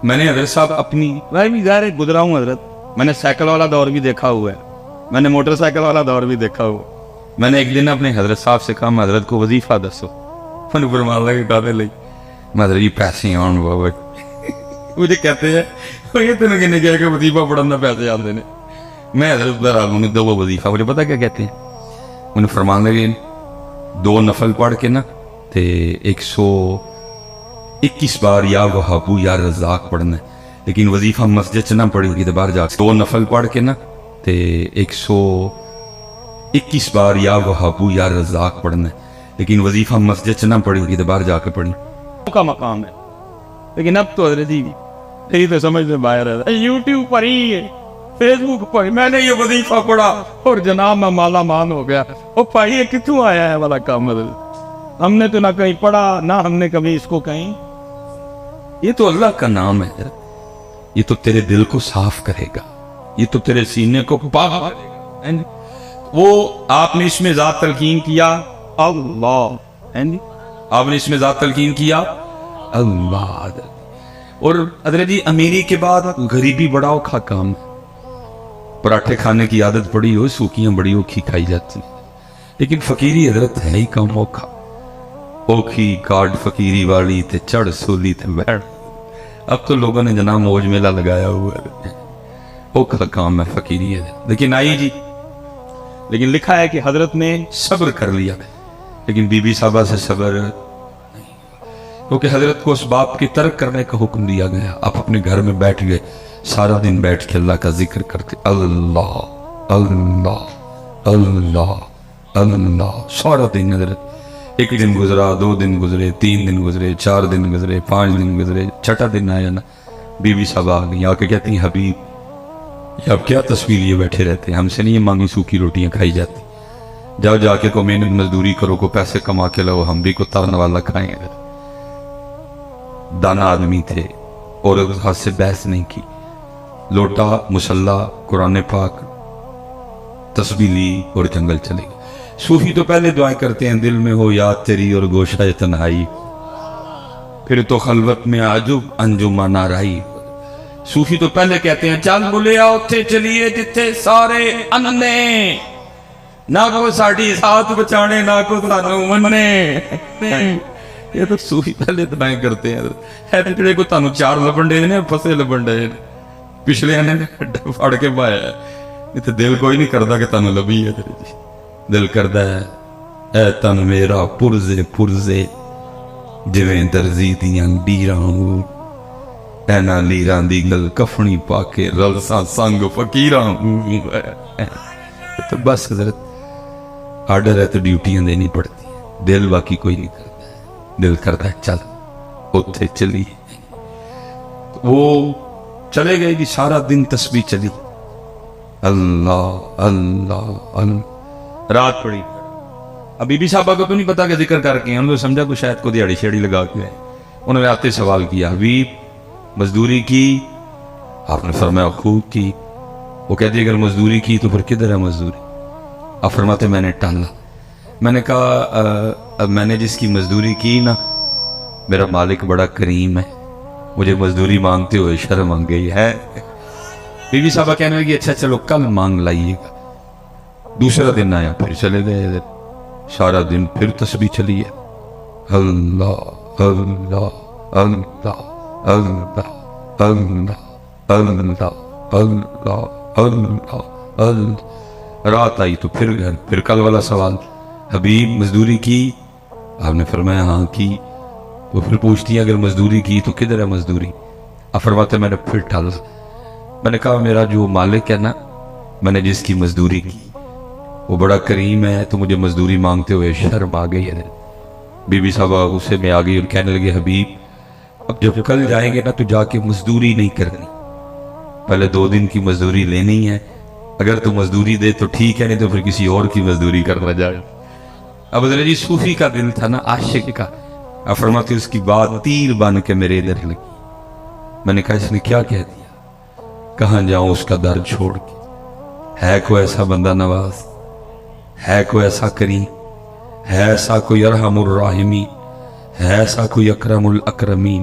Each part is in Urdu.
میں نے حضرت صاحب اپنی میں بھی ظاہر گزرا ہوں حضرت, میں نے سائیکل والا دور بھی دیکھا ہوا ہے, میں نے موٹر سائیکل والا دور بھی دیکھا ہوا. میں نے ایک دن اپنے حضرت صاحب سے کہا, میں حضرت کو وظیفہ دسو, میں نے فرمان لگا کہتے لئی میں حضرت جی پیسے آن بابا مجھے کہتے ہیں یہ تینوں کہنے کیا کہ وظیفہ پڑھنا پیسے آتے ہیں. میں حضرت بہرحال دو وہ وظیفہ مجھے پتا کیا کہتے ہیں, انہیں فرمان لگے 2 نفل پڑھ کے نا تے 121 بار یا وہابو یا رزاق پڑھنا ہے, لیکن وظیفہ مسجد چ نہ پڑھی ہوگی تو باہر جا کے 2 نفل پڑھ کے نا تے 121 بار یا وہابو یا رزاق پڑھنا ہے, لیکن وظیفہ مسجد چ نہ پڑھی ہوگی تو باہر جا کے پڑھنا کا مقام ہے. لیکن اب تو حضرت جی میری تو سمجھ سے باہر ہے, یوٹیوب پر ہی ہے, فیس بک پر میں نے یہ وظیفہ پڑھا اور جناب میں مالا مان ہو گیا. وہ بھائی یہ کتوں آیا ہے والا کام, ہم نے تو نہ کہیں پڑھا نہ ہم نے کبھی اس کو کہیں. یہ تو اللہ کا نام ہے, یہ تو تیرے دل کو صاف کرے گا, یہ تو تیرے سینے کو پاک کرے گا. وہ آپ نے اس میں ذات تلقین کیا اللہ, آپ نے اس میں ذات تلقین کیا اللہ. اور حضرت جی امیری کے بعد غریبی بڑا اوکھا کام ہے. پراٹھے کھانے کی عادت پڑی ہو, سوکیاں بڑی اوکھی کھائی جاتی, لیکن فقیری حضرت ہے ہی کم اوکھا. اوکھی کارڈ فقیری والی تے چڑھ سولی تے بیٹھ. اب تو لوگوں نے جناب موج میلہ لگایا ہوا ہے, اوکھا کام ہے فقیری ہے. لیکن آئی جی, لیکن لکھا ہے کہ حضرت نے صبر کر لیا, لیکن بی بی صاحبہ سے صبر نہیں, کیونکہ حضرت کو اس باپ کی ترک کرنے کا حکم دیا گیا. آپ اپنے گھر میں بیٹھ گئے, سارا دن بیٹھ کے اللہ کا ذکر کرتے, اللہ اللہ اللہ اللہ سارا دن. حضرت ایک دن گزرا, 2 دن گزرے, 3 دن گزرے, 4 دن گزرے, 5 دن گزرے, 6 دن آیا نا, بی بی صاحب آ گئی, آ کے کہتی ہیں حبیب یہ اب کیا تصویر لیے بیٹھے رہتے ہیں, ہم سے نہیں یہ مانگی سوکھی روٹیاں کھائی جاتی, جاؤ جا کے کو محنت مزدوری کرو, کو پیسے کما کے لاؤ, ہم بھی کو ترن والا کھائیں. دانا آدمی تھے اور ہاتھ سے بحث نہیں کی, لوٹا مصلا قرآن پاک تسبیح لی اور جنگل چلے گئے. صوفی تو پہلے دعائیں کرتے ہیں دل میں ہو یاد تیری اور گوشہ تنہائی, پھر تو خلوت میں عجب انجمن آرائی. صوفی تو پہلے کہتے ہیں چل بلیا اتھے چلیے جتھے سارے اننے, نہ کو ساڑی ساتھ بچانے نہ کو سانو مننے. یہ تو صوفی پہلے دعائیں کرتے ہیں. ہے جڑے کو تانوں 4 لبن دے نے پھسے لبن دے, پچھلے نے پھڑ کے پایا ہے. یہ تو دل کوئی نہیں کرتا کہ تانوں لبھی ہے, دل کردا ہے اے تن میرا پرزے پرزے جویں درزی دیاں ڈیراں, اینا لیراں دی گل کفنی پا کے رلساں سنگ فقیراں. تو بس حضرت آرڈر ہے تو ڈیوٹیاں دینی پڑتی ہیں, دل باقی کوئی نہیں کرتا. دل کرتا ہے چل اتھے چلی. وہ چلے گئے جی, سارا دن تسبیح چلی, اللہ اللہ اللہ. رات پڑی, اب بی بی صاحبہ کو تو نہیں پتا کہ ذکر کر کے, انہوں نے سمجھا کہ شاید کو دیہڑی شیڑی لگا کے ہے. انہوں نے آتے سوال کیا حبیب مزدوری کی؟ آپ نے فرمایا خوب کی. وہ کہتے اگر مزدوری کی تو پھر کدھر ہے مزدوری؟ آپ فرماتے میں نے ٹالا. میں نے کہا میں نے جس کی مزدوری کی نا, میرا مالک بڑا کریم ہے, مجھے مزدوری مانگتے ہوئے شرم آ گئی ہے. بی بی صاحبہ کہنے لگی اچھا چلو کل مانگ لائیے گا. دوسرا دن آیا, پھر چلے گئے, سارا دن پھر تسبیح چلی ہے, اللہ اللہ اللہ اللہ اللہ اللہ اللہ اللہ اللہ. رات آئی تو پھر گھر, پھر کل والا سوال حبیب مزدوری کی؟ آپ نے فرمایا ہاں کی. وہ پھر پوچھتی ہیں اگر مزدوری کی تو کدھر ہے مزدوری؟ آپ فرماتے میں نے پھر ٹھالا. میں نے کہا میرا جو مالک ہے نا, میں نے جس کی مزدوری کی وہ بڑا کریم ہے, تو مجھے مزدوری مانگتے ہوئے شرم آ گئی ہے. بی بی صاحبہ غصے میں آ گئی اور کہنے لگے حبیب اب جب کل جائیں گے نا تو جا کے مزدوری نہیں کرنی, پہلے 2 دن کی مزدوری لینی ہے. اگر تو مزدوری دے تو ٹھیک ہے, نہیں تو پھر کسی اور کی مزدوری کرنا جائے. اب حضرت جی صوفی کا دل تھا نا, عاشق کا. اب فرماتے اس کی بات تیر بن کے میرے ادھر لگی. میں نے کہا اس نے کیا کہہ دیا؟ کہاں جاؤں اس کا در چھوڑ کے؟ ہے کوئی ایسا بندہ نواز, ہے کوئی ایسا کریم, ہے ایسا کوئی ارحم الراحمین, ہے ایسا کوئی اکرم الاکرمین,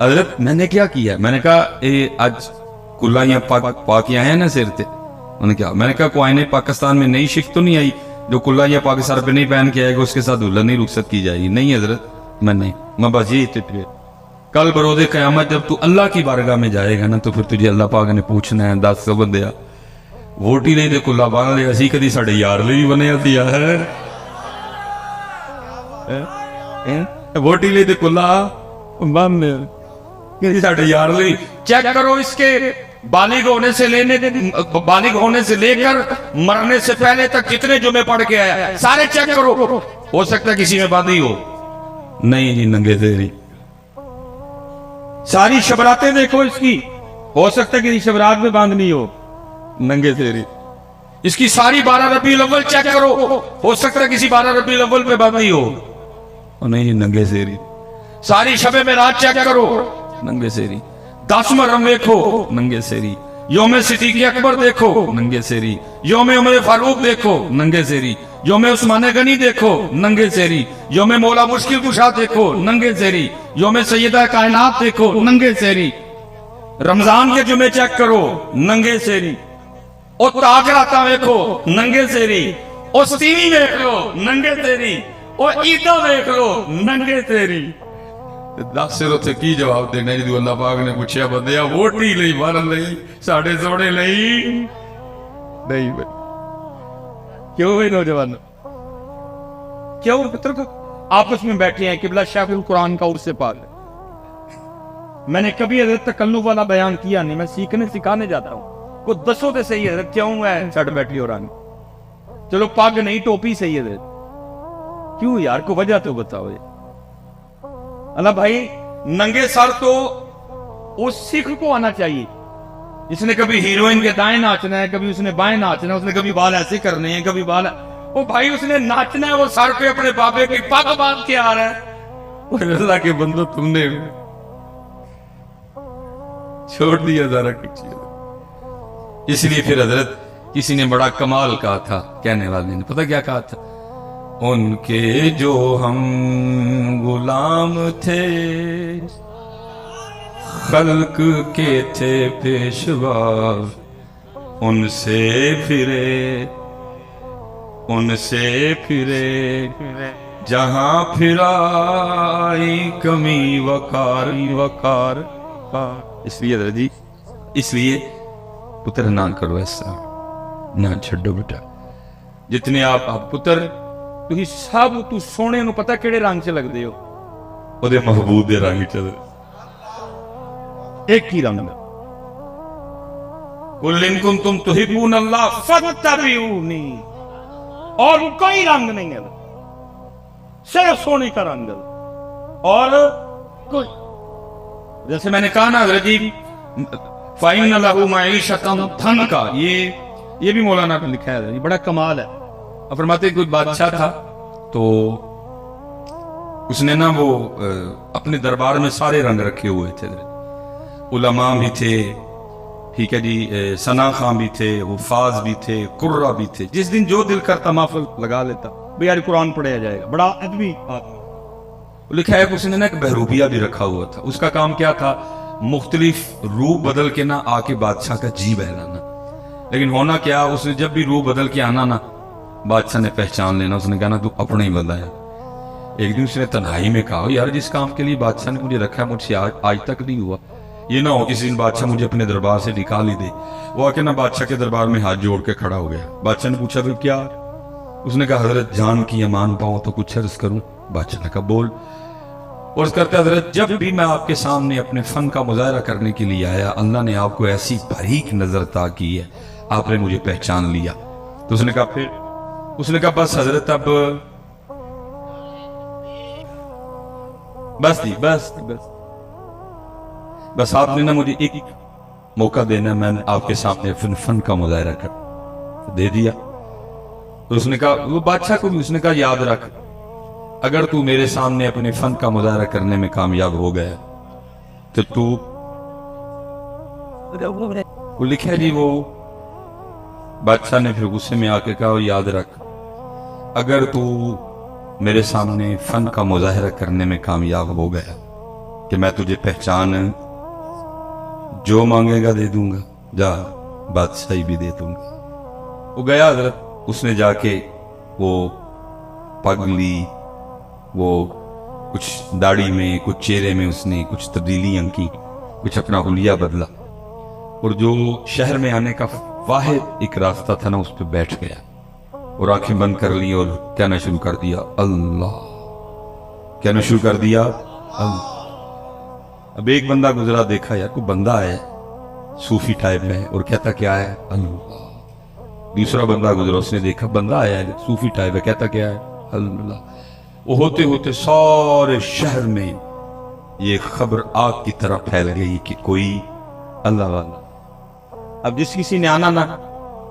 حضرت میں نے کیا کیا؟ میں نے کہا آج کلا یہاں پاک آئے ہیں نا سر تے. انہوں نے کہا. میں نے کہا کوئی آئین پاکستان میں نئی شک تو نہیں آئی جو کلا یا پاک سر پہ نہیں پہن کے آئے گا اس کے ساتھ دلہن نہیں رخصت کی جائے گی؟ نہیں حضرت میں بس یہی اتفاق. کل بروز قیامت جب تو اللہ کی بارگاہ میں جائے گا نا تو پھر تجھے اللہ پاک نے پوچھنا ہے 10 بندیا ووٹ ہی نہیں دے کلا بن لے اسی کدی ساڈے یار لی بنے دیا ہے ووٹ ہی نہیں دے کلا بن لے کدی ساڈے یار لی. چیک کرو اس کے بالغ ہونے سے لے کر مرنے سے پہلے تک کتنے جمعے پڑھ کے آیا سارے چیک کرو. ہو سکتا ہے کسی میں باندھی ہو. نہیں جی ننگے تیری. ساری شبراتیں دیکھو اس کی. ہو سکتا ہے کسی شبرات میں باندھنی ہو. ننگے تیری. اس کی ساری 12 ربیع الاول چیک کرو. ہو سکتا ہے کسی 12 ربیع الاول پہ باندھنی ہو. نہیں جی ننگے تیری. ساری شب معراج چیک کرو. ننگے سیری. 10 محرم دیکھو. ننگے سیری. یوم صدیق اکبر دیکھو. ننگے سیری. یوم عمر فاروق دیکھو. ننگے سیری. یوم عثمان غنی دیکھو. ننگے سیری. یوم مولا مشکل کشا دیکھو. ننگے سیری. یوم سیدہ کائنات دیکھو. ننگے سیری. رمضان کے جمعے چیک کرو. ننگے سیری. اور تاج راتا دیکھو. ننگے سیری. اور سیوی دیکھ لو. ننگے تیری. اور عیدہ دیکھ لو. ننگے تیری. 10 سر اتنے کی جواب دینا جی اللہ پاک نے پوچھا بندیا ووٹ ہی لئی مارن لئی ساڑھے سوڑے لئی نہیں بھائی. کیوں بھائی نوجوان کیوں پتر کو آپس میں بیٹھے ہیں قبلہ شیخ القرآن کا عرص پاک. میں نے کبھی حضرت تکلف والا بیان کیا نہیں. میں سکھانے جاتا ہوں کو دسو تے صحیح حضرت کیوں ہے سٹ بیٹھی اور آنی. چلو پگ نہیں ٹوپی صحیح حضرت کیوں یار کو وجہ تو بتاؤ. اللہ بھائی ننگے سر تو اس سکھ کو آنا چاہیے جس نے کبھی ہیروئن کے دائیں ناچنا ہے کبھی اس نے بائیں ناچنا ہے اس نے کبھی بال ایسے کرنے ہیں کبھی بال وہ بھائی اس نے ناچنا ہے وہ سر پہ اپنے بابے کی پگ باندھ کے آ رہا ہے. اللہ کے بندو تم نے چھوڑ دیا ذرا کچھ. اس لیے پھر حضرت کسی نے بڑا کمال کہا تھا کہنے والے نے پتہ کیا کہا تھا. ان کے جو ہم غلام تھے خلق کے تھے پیشوا ان سے پھرے جہاں پھرائی کمی وقار. اس لیے حضرت جی اس لیے پتر نہ کرو ایسا نہ چھڈو بیٹا. جتنے آپ پتر تو سب تو سونے نو پتہ کیڑے رنگ سے لگتے ہو او دے محبوب دے رنگ چ ایک ہی رنگ. قل ان کنتم تحبون اللہ فاتبعونی. اور کوئی رنگ نہیں ہے صرف سونے کا رنگ. اور کوئی جیسے میں نے کہا نا حضرت جی فَإِنَّ لَهُ مَعِيشَةً ضَنْكَ یہ بھی مولانا نے لکھا ہے. یہ بڑا کمال ہے. فرماتے کوئی بادشاہ تھا تو اس نے نا وہ اپنے دربار میں سارے رنگ رکھے ہوئے تھے. علماء بھی تھے ٹھیک ہے جی ثنا خان بھی تھے حفاظ بھی تھے قرہ بھی تھے. جس دن جو دل کرتا محفل لگا لیتا بھئی یار قرآن پڑھایا جائے گا. بڑا ادبی لکھا ہے کہ اس نے نا ایک بہروپیہ بھی رکھا ہوا تھا. اس کا کام کیا تھا مختلف روح بدل کے نا آ کے بادشاہ کا جی بہلانا. لیکن ہونا کیا اس نے جب بھی روح بدل کے آنا نا بادشاہ نے پہچان لینا. اس نے کہا نا تو اپنا ہی بندہ ہے. ایک دن اس نے تنہائی میں کہا یار جس کام کے لیے بادشاہ نے مجھے رکھا ہے مجھ سے آج تک نہیں ہوا. یہ نہ ہو کسی دن بادشاہ مجھے اپنے دربار سے نکال ہی دے. وہ آ کے نا بادشاہ کے دربار میں ہاتھ جوڑ کے کھڑا ہو گیا. بادشاہ نے پوچھا پھر کیا؟ اس نے کہا حضرت جان کی امان پاؤں تو کچھ عرض کروں. بادشاہ نے کہا بول. عرض کرتے حضرت جب بھی میں آپ کے سامنے اپنے فن کا مظاہرہ کرنے کے لیے آیا اللہ نے آپ کو ایسی باریک نظر عطا کی ہے آپ نے مجھے پہچان لیا. تو اس نے کہا پھر اس نے کہا بس حضرت اب بس بس آپ نے نا مجھے ایک موقع دینا میں نے آپ کے سامنے فن کا مظاہرہ کر دے دیا. تو اس نے کہا وہ بادشاہ کو بھی اس نے کہا یاد رکھ اگر تو میرے سامنے اپنے فن کا مظاہرہ کرنے میں کامیاب ہو گیا تو وہ لکھا جی وہ بادشاہ نے پھر غصے میں آ کے کہا یاد رکھ اگر تو میرے سامنے فن کا مظاہرہ کرنے میں کامیاب ہو گیا کہ میں تجھے پہچان جو مانگے گا دے دوں گا، جا بادشاہی بھی دے دوں گا۔ وہ گیا حضرت، اس نے جا کے وہ پگ لی، وہ کچھ داڑھی میں کچھ چہرے میں اس نے کچھ تبدیلیاں کی، کچھ اپنا حلیہ بدلا، اور جو شہر میں آنے کا واحد ایک راستہ تھا نا اس پہ بیٹھ گیا اور آنکھیں بند کر لی اور کہنا شروع کر دیا اللہ، کہنا شروع کر دیا اللہ۔ اب ایک بندہ گزرا، دیکھا یار کوئی بندہ ہے صوفی ٹائپ میں اور کہتا کیا ہے اللہ۔ دوسرا بندہ گزرا، اس نے دیکھا بندہ آیا ہے صوفی ٹائپ ہے، کہتا کیا ہے اللہ۔ وہ ہوتے ہوتے سارے شہر میں یہ خبر آگ کی طرح پھیل گئی کہ کوئی اللہ والا۔ اب جس کسی نے آنا نا،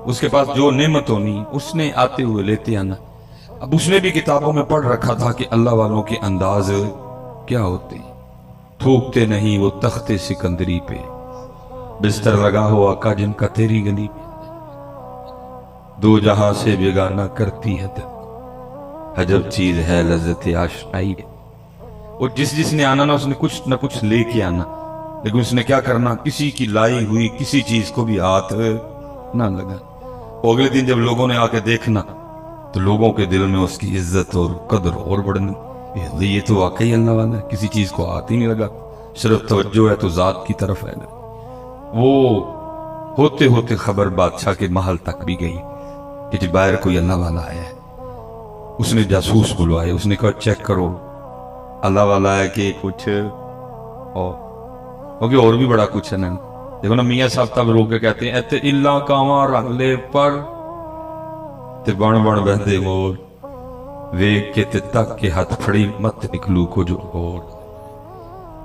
اس کے پاس جو نعمت ہونی اس نے آتے ہوئے لیتے آنا۔ اب اس نے بھی کتابوں میں پڑھ رکھا تھا کہ اللہ والوں کے انداز کیا ہوتے، تھوکتے نہیں وہ تخت سکندری پہ، بستر لگا ہوا آقا جن کا تیری گلی پہ، دو جہاں سے بیگانہ کرتی ہے دل، عجب چیز ہے لذت آشنائی۔ اور جس نے آنا نا اس نے کچھ نہ کچھ لے کے آنا، لیکن اس نے کیا کرنا، کسی کی لائی ہوئی کسی چیز کو بھی ہاتھ نہ لگا۔ اگلے دن جب لوگوں نے آ کے دیکھنا تو لوگوں کے دل میں اس کی عزت اور قدر اور بڑھنی، یہ تو واقعی اللہ والا ہے، کسی چیز کو ہاتھ ہی نہیں لگا، صرف توجہ ہے تو ذات کی طرف ہے۔ وہ ہوتے ہوتے خبر بادشاہ کے محل تک بھی گئی کہ جی باہر کوئی اللہ والا آیا ہے۔ اس نے جاسوس بلوائے، اس نے کہا چیک کرو اللہ والا ہے کہ کچھ اور، کیونکہ اور بھی بڑا کچھ ہے نا۔ دیکھو نا میاں صاحب تب رو کے کہتے ہیں ایتے اللہ کاواں رکھ لے پر تے بن بن بہدے مور، ویک کے تے تک کے ہاتھ پھڑی مت نکلو کو جو اور۔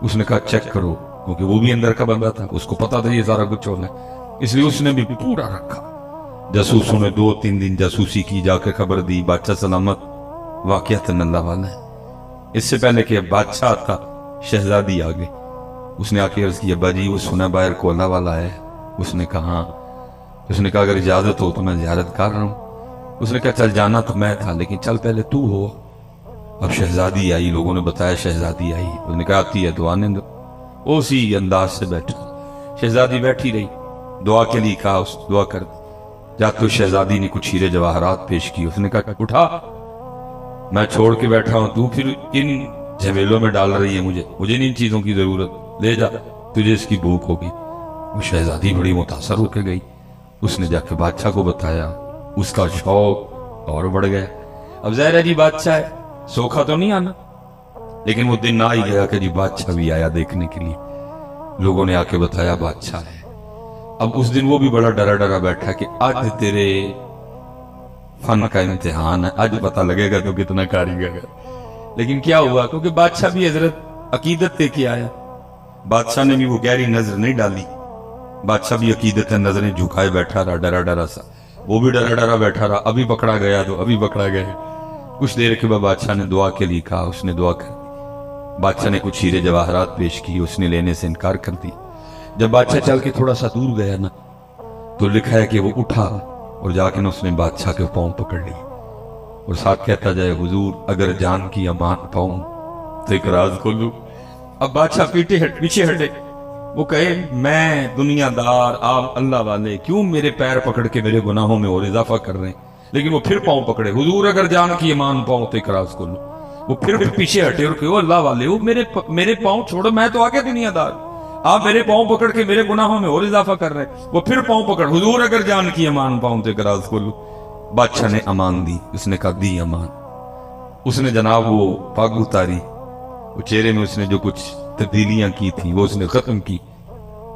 اس نے کہا چیک کرو، کیونکہ وہ بھی اندر کا بندہ تھا، اس کو پتا تھا یہ سارا کچھ ہونا ہے، اس لیے اس نے بھی پورا رکھا۔ جاسوسوں نے 2-3 دن جاسوسی کی، جا کے خبر دی بادشاہ سلامت واقعتاً اللہ والا ہے۔ اس سے پہلے کہ بادشاہ تھا شہزادی آ گئی، اس نے آ کے عرض کی ابا جی وہ سنا باہر کو اللہ والا ہے؟ اس نے کہا ہاں۔ اس نے کہا اگر اجازت ہو تو میں زیارت کر رہا ہوں۔ اس نے کہا چل جانا تو میں تھا لیکن چل پہلے تو ہو۔ اب شہزادی آئی، لوگوں نے بتایا شہزادی آئی، اس نے کہا آتی ہے تو آنے دو۔ اسی انداز سے بیٹھا، شہزادی بیٹھی رہی، دعا کے لیے کہا اس دعا کر دی۔ جب تو شہزادی نے کچھ ہیرے جواہرات پیش کی، اس نے کہا اٹھا، میں چھوڑ کے بیٹھا ہوں، تو پھر ان جھمیلوں میں ڈال رہی ہے، مجھے نہیں ان چیزوں کی ضرورت، لے جا، تجھے اس کی بھوک ہوگی۔ وہ شہزادی بڑی متاثر ہو کے گئی، اس نے جا کے بادشاہ کو بتایا، اس کا شوق اور بڑھ گیا۔ اب ظاہر ہے جی بادشاہ ہے، سوکھا تو نہیں آنا، لیکن وہ دن آ ہی گیا کہ جی بادشاہ بھی آیا دیکھنے کے لیے۔ لوگوں نے آ کے بتایا بادشاہ ہے۔ اب اس دن وہ بھی بڑا ڈرا ڈرا بیٹھا کہ آج تیرے فن کا امتحان ہے، آج پتہ لگے گا تو کتنا کاریگر ہے۔ لیکن کیا ہوا، کیونکہ بادشاہ بھی حضرت عقیدت لے کے آیا، بادشاہ نے بھی وہ گہری نظر نہیں ڈالی، بادشاہ بھی عقیدت نظریں جھکائے بیٹھا رہا، ڈرا ڈرا سا، وہ بھی ڈرا ڈرا بیٹھا رہا، ابھی پکڑا گیا تو ابھی پکڑا گیا۔ کچھ دیر کے بعد بادشاہ نے دعا کے لیے کہا، اس نے دعا کر دی، بادشاہ نے کچھ ہیرے جواہرات پیش کی، اس نے لینے سے انکار کر دی۔ جب بادشاہ چل کے تھوڑا سا دور گیا نا تو لکھا ہے کہ وہ اٹھا اور جا کے اس نے بادشاہ کے پاؤں پکڑ لی اور ساتھ کہتا جائے حضور اگر جان کی امان پاؤں تو ایک راز کھولوں۔ اب بادشاہ پیچھے ہٹے، وہ کہے میں دنیا دار، آپ اللہ والے کیوں میرے پیر پکڑ کے میرے گناہوں میں اور اضافہ کر رہے ہیں؟ لیکن وہ پھر پاؤں پکڑے، حضور اگر جان کی امان پاؤں تو ایک راز کھولوں۔ وہ پھر پیچھے ہٹے اور کہے اللہ والے وہ میرے پاؤں چھوڑو، میں تو آگے دنیا دار، آپ میرے پاؤں پکڑ کے میرے گناہوں میں اور اضافہ کر رہے ہیں۔ وہ پھر پاؤں پکڑ، حضور اگر جان کی امان پاؤں تو ایک راز کھولوں۔ بادشاہ نے امان دی، اس نے کہا دی امان۔ اس نے جناب وہ پاگ اتاری، وہ چہرے میں اس نے جو کچھ تبدیلیاں کی تھی وہ اس نے ختم کی،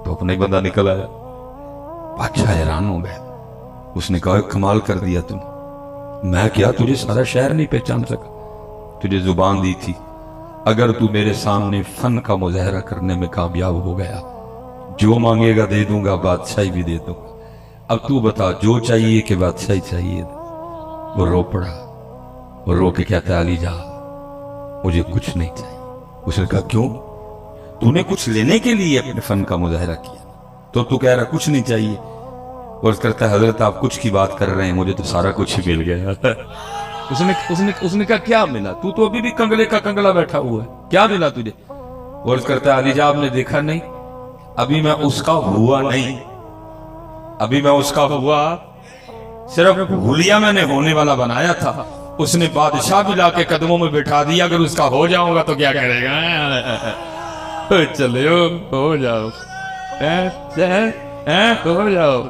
تو اپنا ہی بندہ نکل آیا۔ بادشاہ حیران ہو گیا، اس نے کہا کمال کر دیا تم، میں کیا تجھے سارا شہر نہیں پہچان سکا، تجھے زبان دی تھی، اگر تو میرے سامنے فن کا مظاہرہ کرنے میں کامیاب ہو گیا، جو مانگے گا دے دوں گا، بادشاہی بھی دے دوں گا۔ اب تو بتا جو چاہیے کہ بادشاہی چاہیے؟ وہ رو پڑا، وہ رو کے کہتا ہے علی جا مجھے کچھ نہیں چاہیے۔ اس نے کہا کیوں؟ تو نے کچھ لینے کے لیے اپنے فن کا مظاہرہ کیا تو کہہ رہا کچھ نہیں چاہیے؟ اور کہتا ہے حضرت آپ کچھ کی بات کر رہے ہیں، مجھے تو سارا کچھ ہی مل گیا۔ اس نے کہا کیا ملا؟ تو ابھی بھی کنگلے کا کنگلا بیٹھا ہوا ہے، کیا ملا تجھے؟ عرض کرتا ہے علی جان آپ نے دیکھا نہیں، ابھی میں اس کا ہوا نہیں، ابھی میں اس کا ہوا صرف حلیہ میں نے ہونے والا بنایا تھا، اس نے بادشاہ بھی لا کے قدموں میں بٹھا دیا، اگر اس کا ہو جاؤں گا تو کیا کرے گا؟ چلے ہو جاؤ، ہو جاؤ